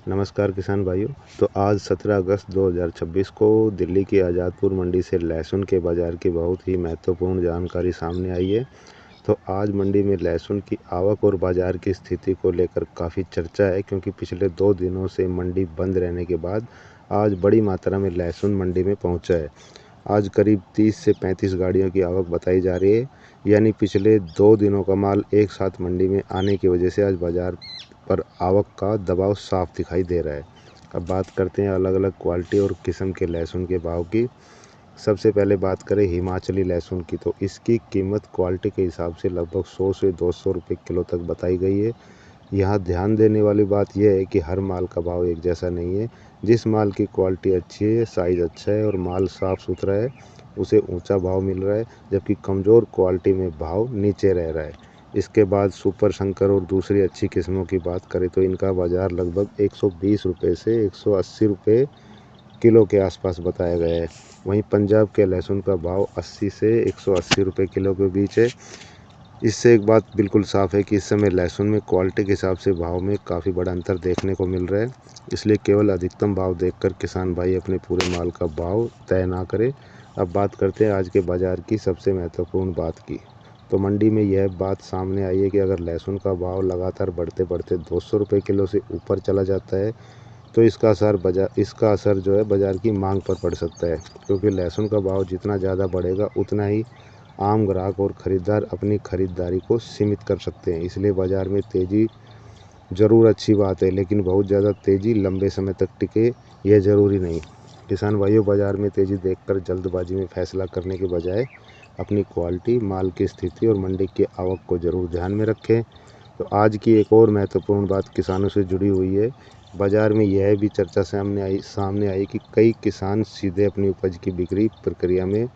नमस्कार किसान भाइयों। तो आज 17 अगस्त 2026 को दिल्ली की आज़ादपुर मंडी से लहसुन के बाज़ार की बहुत ही महत्वपूर्ण जानकारी सामने आई है। तो आज मंडी में लहसुन की आवक और बाज़ार की स्थिति को लेकर काफ़ी चर्चा है, क्योंकि पिछले 2 दिनों से मंडी बंद रहने के बाद आज बड़ी मात्रा में लहसुन मंडी में पहुंचा है। आज करीब 30 से 35 गाड़ियों की आवक बताई जा रही है, यानी पिछले 2 दिनों का माल एक साथ मंडी में आने की वजह से आज बाज़ार पर आवक का दबाव साफ दिखाई दे रहा है। अब बात करते हैं अलग अलग क्वालिटी और किस्म के लहसुन के भाव की। सबसे पहले बात करें हिमाचली लहसुन की, तो इसकी कीमत क्वालिटी के हिसाब से लगभग 100 से 200 रुपये किलो तक बताई गई है। यहाँ ध्यान देने वाली बात यह है कि हर माल का भाव एक जैसा नहीं है। जिस माल की क्वालिटी अच्छी है, साइज़ अच्छा है और माल साफ़ सुथरा है, उसे ऊंचा भाव मिल रहा है, जबकि कमज़ोर क्वालिटी में भाव नीचे रह रहा है। इसके बाद सुपर शंकर और दूसरी अच्छी किस्मों की बात करें तो इनका बाज़ार लगभग 120 रुपये से 180 रुपये किलो के आसपास बताया गया है। वहीं पंजाब के लहसुन का भाव 80 से 180 रुपये किलो के बीच है। इससे एक बात बिल्कुल साफ़ है कि इस समय लहसुन में क्वालिटी के हिसाब से भाव में काफ़ी बड़ा अंतर देखने को मिल रहा है। इसलिए केवल अधिकतम भाव देखकर किसान भाई अपने पूरे माल का भाव तय ना करें। अब बात करते हैं आज के बाज़ार की सबसे महत्वपूर्ण बात की। तो मंडी में यह बात सामने आई है कि अगर लहसुन का भाव लगातार बढ़ते बढ़ते 200 रुपये किलो से ऊपर चला जाता है, तो इसका असर जो है बाज़ार की मांग पर पड़ सकता है, क्योंकि लहसुन का भाव जितना ज़्यादा बढ़ेगा उतना ही आम ग्राहक और ख़रीदार अपनी ख़रीदारी को सीमित कर सकते हैं। इसलिए बाज़ार में तेज़ी ज़रूर अच्छी बात है, लेकिन बहुत ज़्यादा तेज़ी लंबे समय तक टिके यह ज़रूरी नहीं। किसान भाइयों, बाज़ार में तेज़ी देखकर जल्दबाजी में फैसला करने के बजाय अपनी क्वालिटी, माल की स्थिति और मंडी की आवक को ज़रूर ध्यान में रखें। तो आज की एक और महत्वपूर्ण बात किसानों से जुड़ी हुई है। बाज़ार में यह भी चर्चा सामने आई कि कई किसान सीधे अपनी उपज की बिक्री प्रक्रिया में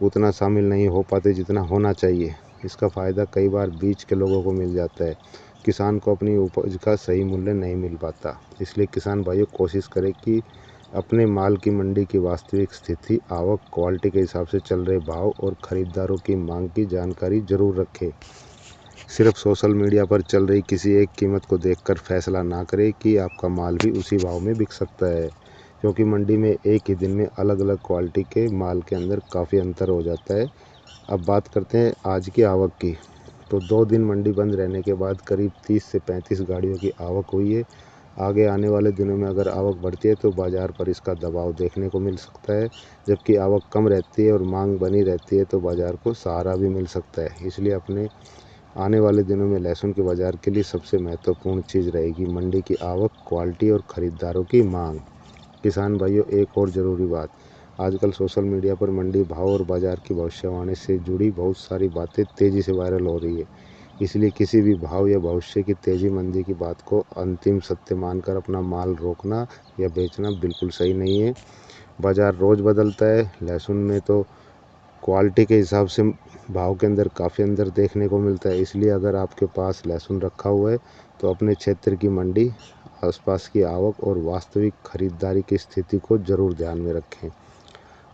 उतना शामिल नहीं हो पाते जितना होना चाहिए। इसका फ़ायदा कई बार बीच के लोगों को मिल जाता है। किसान को अपनी उपज का सही मूल्य नहीं मिल पाता। इसलिए किसान भाइयों, कोशिश करें कि अपने माल की मंडी की वास्तविक स्थिति, आवक, क्वालिटी के हिसाब से चल रहे भाव और ख़रीदारों की मांग की जानकारी ज़रूर रखें। सिर्फ सोशल मीडिया पर चल रही किसी एक कीमत को देखकर फैसला ना करें कि आपका माल भी उसी भाव में बिक सकता है, क्योंकि मंडी में एक ही दिन में अलग अलग क्वालिटी के माल के अंदर काफ़ी अंतर हो जाता है। अब बात करते हैं आज की आवक की। तो 2 दिन मंडी बंद रहने के बाद करीब 30 से 35 गाड़ियों की आवक हुई है। आगे आने वाले दिनों में अगर आवक बढ़ती है तो बाज़ार पर इसका दबाव देखने को मिल सकता है, जबकि आवक कम रहती है और मांग बनी रहती है तो बाज़ार को सहारा भी मिल सकता है। इसलिए अपने आने वाले दिनों में लहसुन के बाज़ार के लिए सबसे महत्वपूर्ण चीज़ रहेगी मंडी की आवक, क्वालिटी और ख़रीदारों की मांग। किसान भाइयों, एक और ज़रूरी बात, आजकल सोशल मीडिया पर मंडी भाव और बाज़ार की भविष्यवाणी से जुड़ी बहुत सारी बातें तेज़ी से वायरल हो रही है। इसलिए किसी भी भाव या भविष्य की तेज़ी मंदी की बात को अंतिम सत्य मानकर अपना माल रोकना या बेचना बिल्कुल सही नहीं है। बाज़ार रोज़ बदलता है। लहसुन में तो क्वालिटी के हिसाब से भाव के अंदर काफ़ी अंतर देखने को मिलता है। इसलिए अगर आपके पास लहसुन रखा हुआ है तो अपने क्षेत्र की मंडी, आसपास की आवक और वास्तविक खरीदारी की स्थिति को ज़रूर ध्यान में रखें।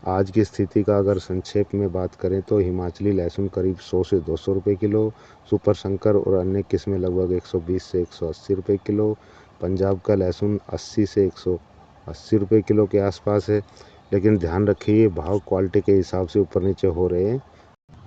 आज की स्थिति का अगर संक्षेप में बात करें तो हिमाचली लहसुन करीब 100 से 200 रुपये किलो, सुपर शंकर और अन्य किस्में लगभग 120 से 180 रुपये किलो, पंजाब का लहसुन 80 से 180 रुपये किलो के आसपास है। लेकिन ध्यान रखिए, ये भाव क्वालिटी के हिसाब से ऊपर नीचे हो रहे हैं।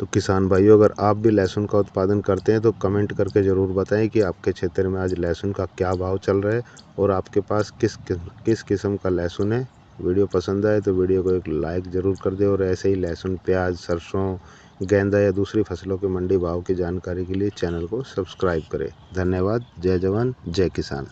तो किसान भाइयों, अगर आप भी लहसुन का उत्पादन करते हैं तो कमेंट करके ज़रूर बताएं कि आपके क्षेत्र में आज लहसुन का क्या भाव चल रहा है और आपके पास किस किस्म का लहसुन है। वीडियो पसंद आए तो वीडियो को एक लाइक ज़रूर कर दें और ऐसे ही लहसुन, प्याज, सरसों, गेंदा या दूसरी फसलों के मंडी भाव की जानकारी के लिए चैनल को सब्सक्राइब करें। धन्यवाद। जय जवान, जय किसान।